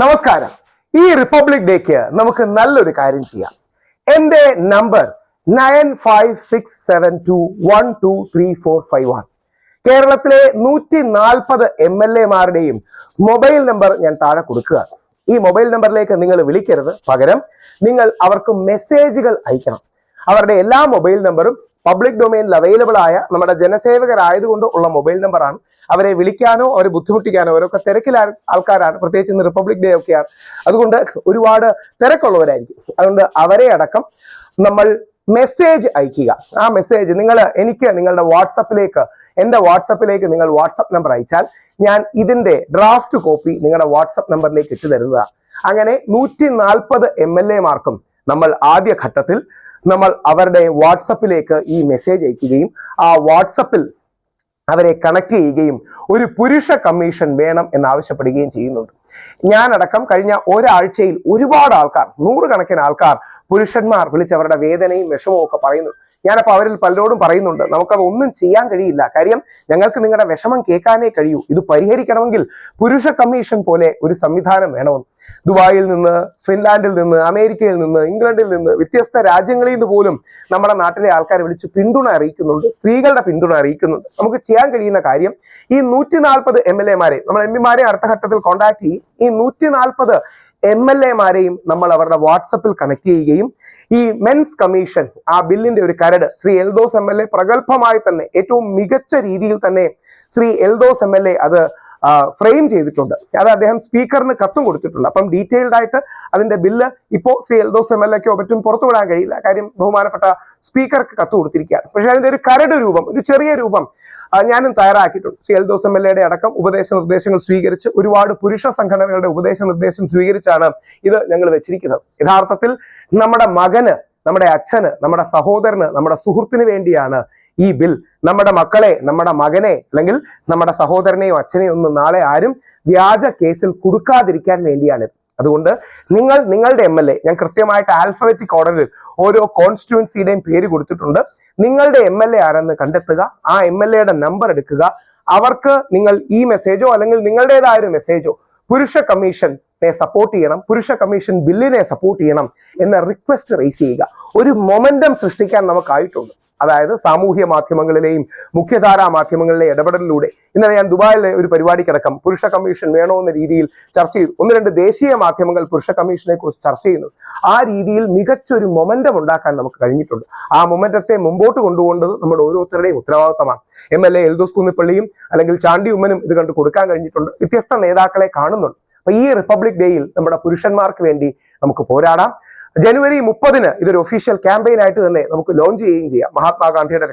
നമസ്കാരം. ഈ റിപ്പബ്ലിക് ഡേക്ക് നമുക്ക് നല്ലൊരു കാര്യം ചെയ്യാം. എന്റെ നമ്പർ 9567212345 കേരളത്തിലെ 140 MLA മാരുടെയും മൊബൈൽ നമ്പർ ഞാൻ താഴെ കൊടുക്കുക. ഈ മൊബൈൽ നമ്പറിലേക്ക് നിങ്ങൾ വിളിക്കരുത്, പകരം നിങ്ങൾ അവർക്ക് മെസ്സേജുകൾ അയക്കണം. അവരുടെ എല്ലാ മൊബൈൽ നമ്പറും പബ്ലിക് ഡൊമൈനിൽ അവൈലബിൾ ആയ നമ്മുടെ ജനസേവകരായതുകൊണ്ട് ഉള്ള മൊബൈൽ നമ്പറാണ്. അവരെ വിളിക്കാനോ അവരെ ബുദ്ധിമുട്ടിക്കാനോ അവരൊക്കെ തിരക്കിലായ ആൾക്കാരാണ്, പ്രത്യേകിച്ച് ഇന്ന് റിപ്പബ്ലിക് ഡേ ഒക്കെയാണ്. അതുകൊണ്ട് ഒരുപാട് തിരക്കുള്ളവരായിരിക്കും. അതുകൊണ്ട് അവരെ അടക്കം നമ്മൾ മെസ്സേജ് അയക്കുക. ആ മെസ്സേജ് നിങ്ങളുടെ എന്റെ വാട്സപ്പിലേക്ക് നിങ്ങൾ വാട്സപ്പ് നമ്പർ അയച്ചാൽ ഞാൻ ഇതിന്റെ ഡ്രാഫ്റ്റ് കോപ്പി നിങ്ങളുടെ വാട്സപ്പ് നമ്പറിലേക്ക് ഇട്ടു തരുന്നതാണ്. അങ്ങനെ 140 MLA മാർക്കും നമ്മൾ ആദ്യ ഘട്ടത്തിൽ നമ്മൾ അവരുടെ വാട്സപ്പിലേക്ക് ഈ മെസ്സേജ് അയക്കുകയും ആ വാട്സപ്പിൽ അവരെ കണക്ട് ചെയ്യുകയും ഒരു പുരുഷ കമ്മീഷൻ വേണം എന്നാവശ്യപ്പെടുകയും ചെയ്യുന്നുണ്ട്. ഞാനടക്കം കഴിഞ്ഞ ഒരാഴ്ചയിൽ ഒരുപാട് ആൾക്കാർ, 100 കണക്കിന് ആൾക്കാർ, പുരുഷന്മാർ വിളിച്ചവരുടെ വേദനയും വിഷമവും ഒക്കെ പറയുന്നു. ഞാനപ്പോൾ അവരിൽ പലരോടും പറയുന്നുണ്ട്, നമുക്കത് ഒന്നും ചെയ്യാൻ കഴിയില്ല. കാര്യം ഞങ്ങൾക്ക് നിങ്ങളുടെ വിഷമം കേൾക്കാനേ കഴിയൂ. ഇത് പരിഹരിക്കണമെങ്കിൽ പുരുഷ കമ്മീഷൻ പോലെ ഒരു സംവിധാനം വേണമെന്ന്. ദുബായിൽ നിന്ന്, ഫിൻലാൻഡിൽ നിന്ന്, അമേരിക്കയിൽ നിന്ന്, ഇംഗ്ലണ്ടിൽ നിന്ന്, വ്യത്യസ്ത രാജ്യങ്ങളിൽ നിന്ന് പോലും നമ്മുടെ നാട്ടിലെ ആൾക്കാരെ വിളിച്ച് പിന്തുണ അറിയിക്കുന്നുണ്ട്, സ്ത്രീകളുടെ പിന്തുണ അറിയിക്കുന്നുണ്ട്. നമുക്ക് ചെയ്യാൻ കഴിയുന്ന കാര്യം ഈ 140 MLA മാരെ, നമ്മൾ MP മാരെ അടുത്ത ഘട്ടത്തിൽ കോൺടാക്ട് ചെയ്യും. ഈ 140 MLA മാരെയും നമ്മൾ അവരുടെ വാട്സപ്പിൽ കണക്ട് ചെയ്യുകയും ഈ മെൻസ് കമ്മീഷൻ ആ ബില്ലിന്റെ ഒരു കരട് ശ്രീ എൽദോസ് MLA പ്രഗത്ഭമായി തന്നെ, ഏറ്റവും മികച്ച രീതിയിൽ തന്നെ ശ്രീ എൽദോസ് MLA അത് ഫ്രെയിം ചെയ്തിട്ടുണ്ട്. അത് അദ്ദേഹം സ്പീക്കറിന് കത്തും കൊടുത്തിട്ടുണ്ട്. അപ്പം ഡീറ്റെയിൽഡ് ആയിട്ട് അതിന്റെ ബില്ല് ഇപ്പോൾ ശ്രീ എൽദോസ് MLAക്കോ മറ്റും പുറത്തുവിടാൻ കഴിയില്ല. കാര്യം ബഹുമാനപ്പെട്ട സ്പീക്കർക്ക് കത്ത് കൊടുത്തിരിക്കുകയാണ്. പക്ഷെ അതിന്റെ ഒരു കരട് രൂപം, ഒരു ചെറിയ രൂപം ഞാനും തയ്യാറാക്കിയിട്ടുണ്ട്. ശ്രീ എൽദോസ് MLAയുടെ അടക്കം ഉപദേശ നിർദ്ദേശങ്ങൾ സ്വീകരിച്ച്, ഒരുപാട് പുരുഷ സംഘടനകളുടെ ഉപദേശ നിർദ്ദേശം സ്വീകരിച്ചാണ് ഇത് ഞങ്ങൾ വെച്ചിരിക്കുന്നത്. യഥാർത്ഥത്തിൽ നമ്മുടെ മകന്, നമ്മുടെ അച്ഛന്, നമ്മുടെ സഹോദരന്, നമ്മുടെ സുഹൃത്തിന് വേണ്ടിയാണ് ഈ ബിൽ. നമ്മുടെ മക്കളെ, നമ്മുടെ മകനെ അല്ലെങ്കിൽ നമ്മുടെ സഹോദരനെയോ അച്ഛനെയോ ഒന്നും നാളെ ആരും വ്യാജ കേസിൽ കുടുക്കാതിരിക്കാൻ വേണ്ടിയാണിത്. അതുകൊണ്ട് നിങ്ങളുടെ MLA, ഞാൻ കൃത്യമായിട്ട് ആൽഫബറ്റിക് ഓർഡറിൽ ഓരോ കോൺസ്റ്റിറ്റ്യുവൻസിയുടെയും പേര് കൊടുത്തിട്ടുണ്ട്. നിങ്ങളുടെ MLA ആരെന്ന് കണ്ടെത്തുക, ആ MLAയുടെ നമ്പർ എടുക്കുക. അവർക്ക് നിങ്ങൾ ഈ മെസ്സേജോ അല്ലെങ്കിൽ നിങ്ങളുടേതായ ഒരു മെസ്സേജോ പുരുഷ കമ്മീഷനെ സപ്പോർട്ട് ചെയ്യണം, പുരുഷ കമ്മീഷൻ ബില്ലിനെ സപ്പോർട്ട് ചെയ്യണം എന്ന റിക്വസ്റ്റ് റേസ് ചെയ്യുക. ഒരു മൊമെന്റം സൃഷ്ടിക്കാൻ നമുക്കായിട്ടുണ്ട്. അതായത് സാമൂഹ്യ മാധ്യമങ്ങളിലെയും മുഖ്യധാരാ മാധ്യമങ്ങളിലെ ഇടപെടലിലൂടെ ഇന്നലെ ഞാൻ ദുബായിലെ ഒരു പരിപാടിക്കടക്കം പുരുഷ കമ്മീഷൻ വേണോ എന്ന രീതിയിൽ ചർച്ച ചെയ്തു. 1-2 ദേശീയ മാധ്യമങ്ങൾ പുരുഷ കമ്മീഷനെ കുറിച്ച് ചർച്ച ചെയ്യുന്നു. ആ രീതിയിൽ മികച്ചൊരു മൊമെന്റം ഉണ്ടാക്കാൻ നമുക്ക് കഴിഞ്ഞിട്ടുണ്ട്. ആ മൊമെന്റത്തെ മുമ്പോട്ട് കൊണ്ടുപോകേണ്ടത് നമ്മുടെ ഓരോരുത്തരുടെയും ഉത്തരവാദിത്തമാണ്. MLA എൽദോസ് കുന്നിപ്പള്ളിയും അല്ലെങ്കിൽ ചാണ്ടി ഉമ്മനും ഇത് കണ്ട് കൊടുക്കാൻ കഴിഞ്ഞിട്ടുണ്ട്. വ്യത്യസ്ത നേതാക്കളെ കാണുന്നുണ്ട്. അപ്പൊ ഈ റിപ്പബ്ലിക് ഡേയിൽ നമ്മുടെ പുരുഷന്മാർക്ക് വേണ്ടി നമുക്ക് പോരാടാം. ജനുവരി 30-ന് ഇതൊരു ഒഫീഷ്യൽ ക്യാമ്പയിൻ ആയിട്ട് തന്നെ നമുക്ക് ലോഞ്ച് ചെയ്യുകയും ചെയ്യാം. മഹാത്മാഗാന്ധിയുടെ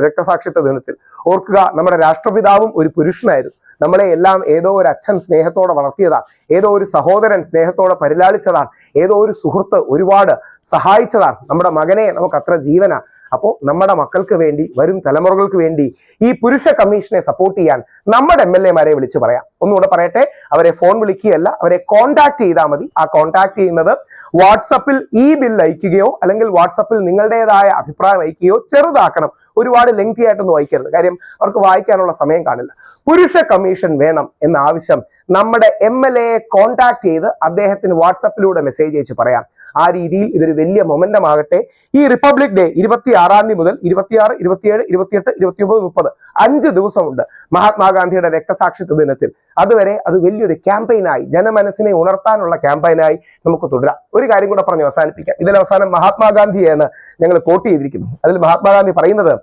രക്തസാക്ഷിത്വ ദിനത്തിൽ ഓർക്കുക, നമ്മുടെ രാഷ്ട്രപിതാവും ഒരു പുരുഷനായിരുന്നു. നമ്മളെ എല്ലാം ഏതോ ഒരു അച്ഛൻ സ്നേഹത്തോടെ വളർത്തിയതാണ്, ഏതോ ഒരു സഹോദരൻ സ്നേഹത്തോടെ പരിലാളിച്ചതാണ്, ഏതോ ഒരു സുഹൃത്ത് ഒരുപാട് സഹായിച്ചതാണ്. നമ്മുടെ മകനെ നമുക്ക് അത്ര ജീവനാ. അപ്പോൾ നമ്മുടെ മക്കൾക്ക് വേണ്ടി, വരും തലമുറകൾക്ക് വേണ്ടി ഈ പുരുഷ കമ്മീഷനെ സപ്പോർട്ട് ചെയ്യാൻ നമ്മുടെ MLA മാരെ വിളിച്ചു പറയാം. ഒന്നുകൂടെ പറയട്ടെ, അവരെ ഫോൺ വിളിക്കുകയല്ല, അവരെ കോൺടാക്ട് ചെയ്താൽ മതി. ആ കോൺടാക്ട് ചെയ്യുന്നത് വാട്സപ്പിൽ ഈ ബിൽ അയക്കുകയോ അല്ലെങ്കിൽ വാട്സപ്പിൽ നിങ്ങളുടേതായ അഭിപ്രായം അയക്കുകയോ ചെറുതാക്കണം. ഒരുപാട് ലെങ്തി ആയിട്ടൊന്നും അയക്കരുത്, കാര്യം അവർക്ക് വായിക്കാനുള്ള സമയം കാണില്ല. പുരുഷ കമ്മീഷൻ വേണം എന്ന ആവശ്യം നമ്മുടെ MLAയെ കോൺടാക്ട് ചെയ്ത് അദ്ദേഹത്തിന് വാട്സപ്പിലൂടെ മെസ്സേജ് അയച്ച് പറയാം. ആ രീതിയിൽ ഇതൊരു വലിയ മൊമെന്റം ആകട്ടെ. ഈ റിപ്പബ്ലിക് ഡേ 26-ാം തീയതി മുതൽ 26, 27, 28, 29, 30 5 ദിവസമുണ്ട് മഹാത്മാഗാന്ധിയുടെ രക്തസാക്ഷിത്വ ദിനത്തിൽ. അതുവരെ അത് വലിയൊരു ക്യാമ്പയിനായി, ജനമനസ്സിനെ ഉണർത്താനുള്ള ക്യാമ്പയിനായി നമുക്ക് തുടരാം. ഒരു കാര്യം കൂടെ പറഞ്ഞ് അവസാനിപ്പിക്കാം. ഇതിൽ അവസാനം മഹാത്മാഗാന്ധിയാണ് ഞങ്ങൾ കോട്ട് ചെയ്തിരിക്കുന്നത്. അതിൽ മഹാത്മാഗാന്ധി പറയുന്നത്,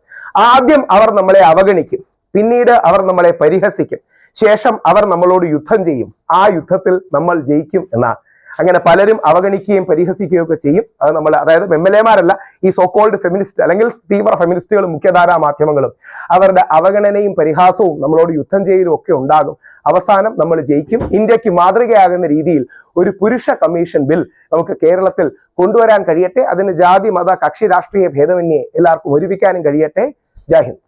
ആദ്യം അവർ നമ്മളെ അവഗണിക്കും, പിന്നീട് അവർ നമ്മളെ പരിഹസിക്കും, ശേഷം അവർ നമ്മളോട് യുദ്ധം ചെയ്യും, ആ യുദ്ധത്തിൽ നമ്മൾ ജയിക്കും എന്നാണ്. അങ്ങനെ പലരും അവഗണിക്കുകയും പരിഹസിക്കുകയും ഒക്കെ ചെയ്യും. അത് നമ്മൾ, അതായത് MLA മാരല്ല, ഈ സോക്കോൾഡ് ഫെമിനിസ്റ്റ് അല്ലെങ്കിൽ തീവ്ര ഫെമിനിസ്റ്റുകളും മുഖ്യധാരാ മാധ്യമങ്ങളും, അവരുടെ അവഗണനയും പരിഹാസവും നമ്മളോട് യുദ്ധം ചെയ്യലും ഒക്കെ ഉണ്ടാകും. അവസാനം നമ്മൾ ജയിക്കും. ഇന്ത്യക്ക് മാതൃകയാകുന്ന രീതിയിൽ ഒരു പുരുഷ കമ്മീഷൻ ബിൽ നമുക്ക് കേരളത്തിൽ കൊണ്ടുവരാൻ കഴിയട്ടെ. അതിന് ജാതി, മത, കക്ഷി രാഷ്ട്രീയ ഭേദമന്യേ എല്ലാവർക്കും ഒരുമിക്കാനും കഴിയട്ടെ. ജയ് ഹിന്ദ്.